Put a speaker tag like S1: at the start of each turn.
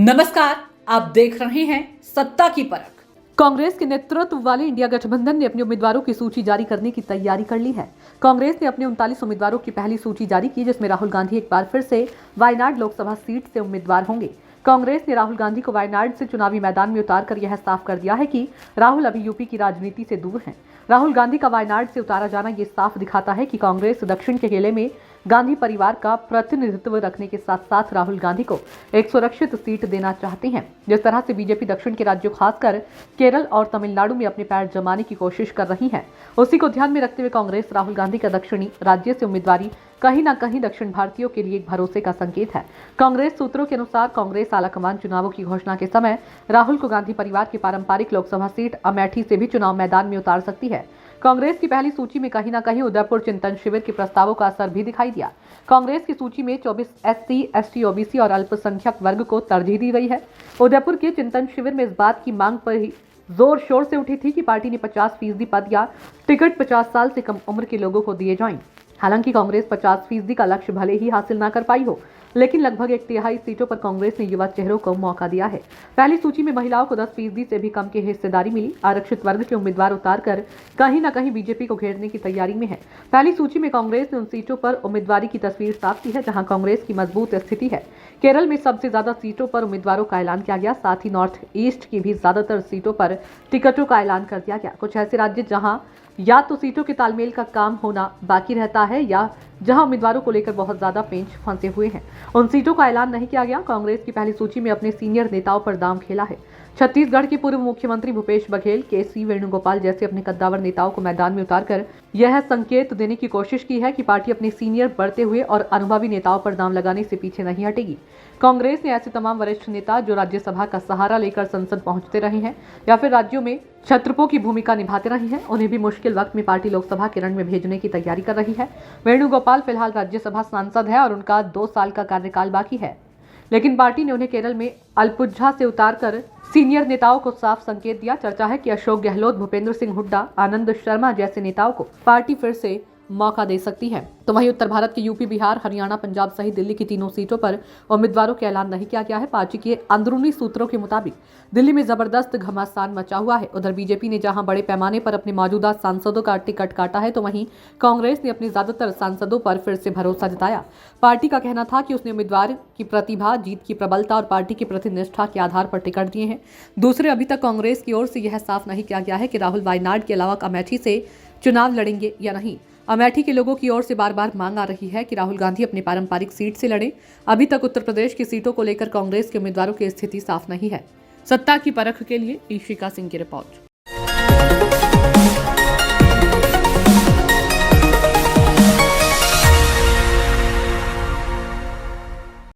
S1: नमस्कार, आप देख रहे हैं सत्ता की परख। कांग्रेस के नेतृत्व वाले इंडिया गठबंधन ने अपने उम्मीदवारों की सूची जारी करने की तैयारी कर ली है। कांग्रेस ने अपने 39 उम्मीदवारों की पहली सूची जारी की, जिसमें राहुल गांधी एक बार फिर से वायनाड लोकसभा सीट से उम्मीदवार होंगे। कांग्रेस ने राहुल गांधी को वायनाड से चुनावी मैदान में उतारकर यह साफ कर दिया है कि राहुल अभी यूपी की राजनीति से दूर हैं। राहुल गांधी का वायनाड से उतारा जाना ये साफ दिखाता है कि कांग्रेस दक्षिण के किले में गांधी परिवार का प्रतिनिधित्व रखने के साथ साथ राहुल गांधी को एक सुरक्षित सीट देना चाहती हैं। जिस तरह से बीजेपी दक्षिण के राज्यों खासकर केरल और तमिलनाडु में अपने पैर जमाने की कोशिश कर रही है, उसी को ध्यान में रखते हुए कांग्रेस राहुल गांधी का दक्षिणी राज्य से उम्मीदवारी कहीं न कहीं दक्षिण भारतीयों के लिए एक भरोसे का संकेत है। कांग्रेस सूत्रों के अनुसार कांग्रेस आलाकमान चुनावों की घोषणा के समय राहुल को गांधी परिवार की पारंपरिक लोकसभा सीट अमेठी से भी चुनाव मैदान में उतार सकती है। कांग्रेस की पहली सूची में कहीं न कहीं उदयपुर चिंतन शिविर के प्रस्तावों का असर भी दिखाई दिया। कांग्रेस की सूची में 24 SC, ST, OBC और अल्पसंख्यक वर्ग को तरजीह दी गई है। उदयपुर के चिंतन शिविर में इस बात की मांग पर ही जोर शोर से उठी थी कि पार्टी ने 50% पद या टिकट 50 साल से कम उम्र के लोगों को दिए जाएं। हालांकि कांग्रेस 50% का लक्ष्य भले ही हासिल न कर पाई हो, लेकिन लगभग 1/3 सीटों पर कांग्रेस ने युवा चेहरों को मौका दिया है। पहली सूची में महिलाओं को 10% से भी कम की हिस्सेदारी मिली। आरक्षित वर्ग के उम्मीदवार उतारकर कहीं न कहीं बीजेपी को घेरने की तैयारी में है। पहली सूची में कांग्रेस ने उन सीटों पर उम्मीदवारी की तस्वीर साफ की है जहां कांग्रेस की मजबूत स्थिति है। केरल में सबसे ज्यादा सीटों पर उम्मीदवारों का ऐलान किया गया, साथ ही नॉर्थ ईस्ट की भी ज्यादातर सीटों पर टिकटों का ऐलान कर दिया गया। कुछ ऐसे राज्य जहां या तो सीटों के तालमेल का काम होना बाकी रहता है या जहां उम्मीदवारों को लेकर बहुत ज्यादा पेंच फंसे हुए हैं, उन सीटों का ऐलान नहीं किया गया। कांग्रेस की पहली सूची में अपने सीनियर नेताओं पर दांव खेला है। छत्तीसगढ़ के पूर्व मुख्यमंत्री भूपेश बघेल, KC वेणुगोपाल जैसे अपने कद्दावर नेताओं को मैदान में उतारकर यह संकेत देने की कोशिश की है कि पार्टी अपने सीनियर बढ़ते हुए और अनुभवी नेताओं पर दांव लगाने से पीछे नहीं हटेगी। कांग्रेस ने ऐसे तमाम वरिष्ठ नेता जो राज्यसभा का सहारा लेकर संसद पहुंचते रहे हैं या फिर राज्यों में छत्रपों की भूमिका निभाते रहे हैं, उन्हें भी मुश्किल वक्त में पार्टी लोकसभा के रण में भेजने की तैयारी कर रही है। वेणुगोपाल फिलहाल राज्यसभा सांसद है और उनका 2 साल का कार्यकाल बाकी है, लेकिन पार्टी ने उन्हें केरल में अलपुझा से उतारकर सीनियर नेताओं को साफ संकेत दिया। चर्चा है कि अशोक गहलोत, भूपेंद्र सिंह हुड्डा, आनंद शर्मा जैसे नेताओं को पार्टी फिर से मौका दे सकती है। तो वहीं उत्तर भारत के यूपी, बिहार, हरियाणा, पंजाब सहित दिल्ली की 3 सीटों पर उम्मीदवारों के ऐलान नहीं किया गया है। पार्टी के अंदरूनी सूत्रों के मुताबिक दिल्ली में जबरदस्त घमासान मचा हुआ है। उधर बीजेपी ने जहां बड़े पैमाने पर अपने मौजूदा सांसदों का टिकट काटा है, तो वहीं कांग्रेस ने अपने ज्यादातर सांसदों पर फिर से भरोसा जताया। पार्टी का कहना था कि उसने उम्मीदवार की प्रतिभा, जीत की प्रबलता और पार्टी की प्रति निष्ठा के आधार पर टिकट दिए हैं। दूसरे, अभी तक कांग्रेस की ओर से यह साफ नहीं किया गया है कि राहुल वायनाड के अलावा अमेठी से चुनाव लड़ेंगे या नहीं। अमेठी के लोगों की ओर से बार बार मांग आ रही है कि राहुल गांधी अपने पारंपरिक सीट से लड़ें। अभी तक उत्तर प्रदेश की सीटों को लेकर कांग्रेस के उम्मीदवारों की स्थिति साफ नहीं है। सत्ता की परख के लिए ईशिका सिंह की रिपोर्ट।